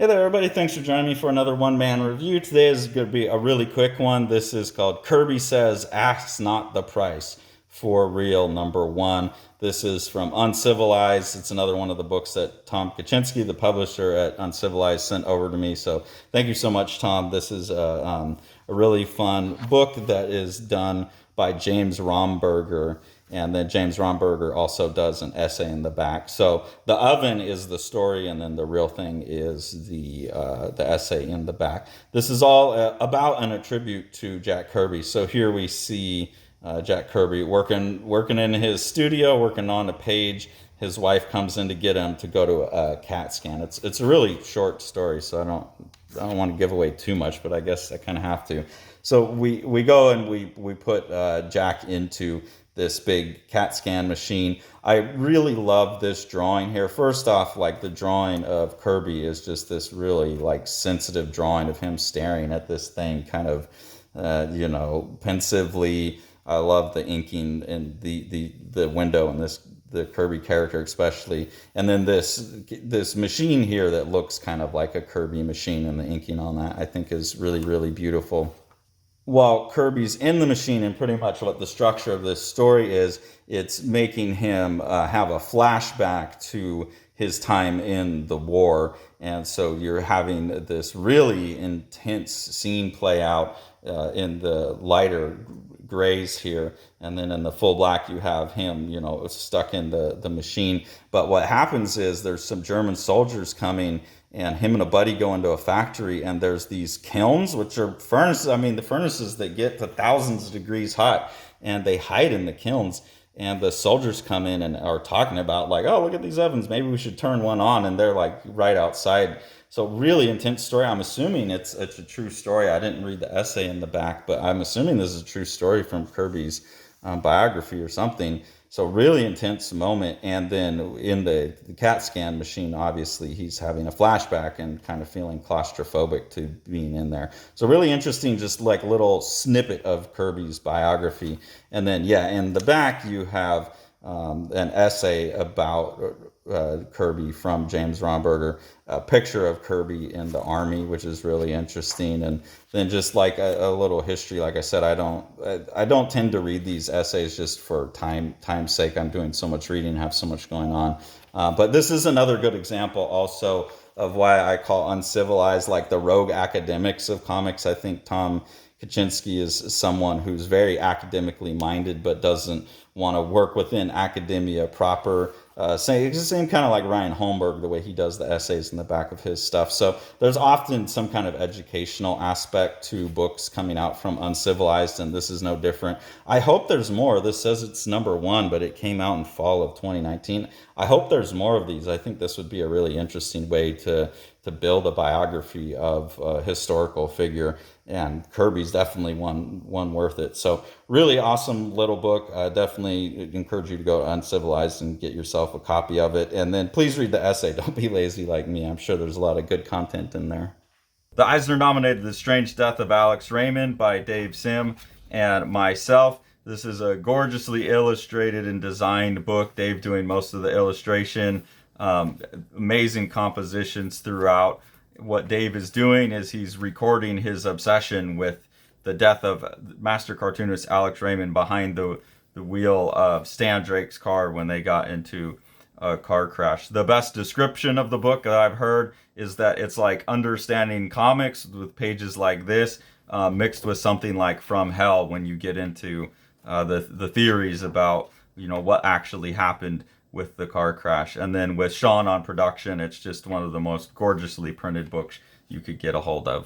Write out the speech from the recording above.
Hey there, everybody. Thanks for joining me for another one-man review. Today is going to be a really quick one. This is called Kirby Says, Ask Not the Price for Real #1. This is from Uncivilized. It's another one of the books that Tom Kaczynski, the publisher at Uncivilized, sent over to me. So thank you so much, Tom. This is a really fun book that is done by James Romberger. And then James Romberger also does an essay in the back. So the oven is the story, and then the real thing is the essay in the back. This is all about and a tribute to Jack Kirby. So here we see Jack Kirby working in his studio, working on a page. His wife comes in to get him to go to a CAT scan. It's a really short story, so I don't want to give away too much, but I guess I kind of have to. So we go and we put Jack into this big CAT scan machine. I really love this drawing here. First off, like the drawing of Kirby is just this really like sensitive drawing of him staring at this thing kind of, pensively. I love the inking and the window in the Kirby character especially. And then this machine here that looks kind of like a Kirby machine, and the inking on that I think is really, really beautiful. While Kirby's in the machine, and pretty much what the structure of this story is, it's making him have a flashback to his time in the war. And so you're having this really intense scene play out in the lighter grays here, and then in the full black you have him, stuck in the machine. But what happens is there's some German soldiers coming, and him and a buddy go into a factory, and there's these kilns, which are furnaces. I mean, the furnaces that get to thousands of degrees hot, and they hide in the kilns. And the soldiers come in and are talking about like, oh, look at these ovens. Maybe we should turn one on. And they're like right outside. So really intense story. I'm assuming it's a true story. I didn't read the essay in the back, but I'm assuming this is a true story from Kirby's biography or something. So really intense moment. And then in the CAT scan machine, obviously he's having a flashback and kind of feeling claustrophobic to being in there. So really interesting, just like little snippet of Kirby's biography. And then, yeah, in the back you have an essay about Kirby from James Romberger, a picture of Kirby in the army, which is really interesting. And then just like a little history. Like I said, I don't tend to read these essays just for time's sake. I'm doing so much reading, have so much going on. But this is another good example also of why I call Uncivilized like the rogue academics of comics. I think Tom Kaczynski is someone who's very academically minded, but doesn't want to work within academia proper. It's the same kind of like Ryan Holmberg, the way he does the essays in the back of his stuff. So there's often some kind of educational aspect to books coming out from Uncivilized, and this is no different. I hope there's more. This says it's #1, but it came out in fall of 2019. I hope there's more of these. I think this would be a really interesting way to build a biography of a historical figure, and Kirby's definitely one worth it. So really awesome little book. I definitely encourage you to go to Uncivilized and get yourself a copy of it, and then please read the essay. Don't be lazy like me. I'm sure there's a lot of good content in there. The Eisner nominated The Strange Death of Alex Raymond by Dave Sim and myself. This is a gorgeously illustrated and designed book, Dave doing most of the illustration. Amazing compositions throughout. What Dave is doing is he's recording his obsession with the death of master cartoonist Alex Raymond behind the wheel of Stan Drake's car when they got into a car crash. The best description of the book that I've heard is that it's like understanding comics with pages like this, mixed with something like From Hell when you get into the theories about what actually happened with the car crash. And then with Sean on production, it's just one of the most gorgeously printed books you could get a hold of.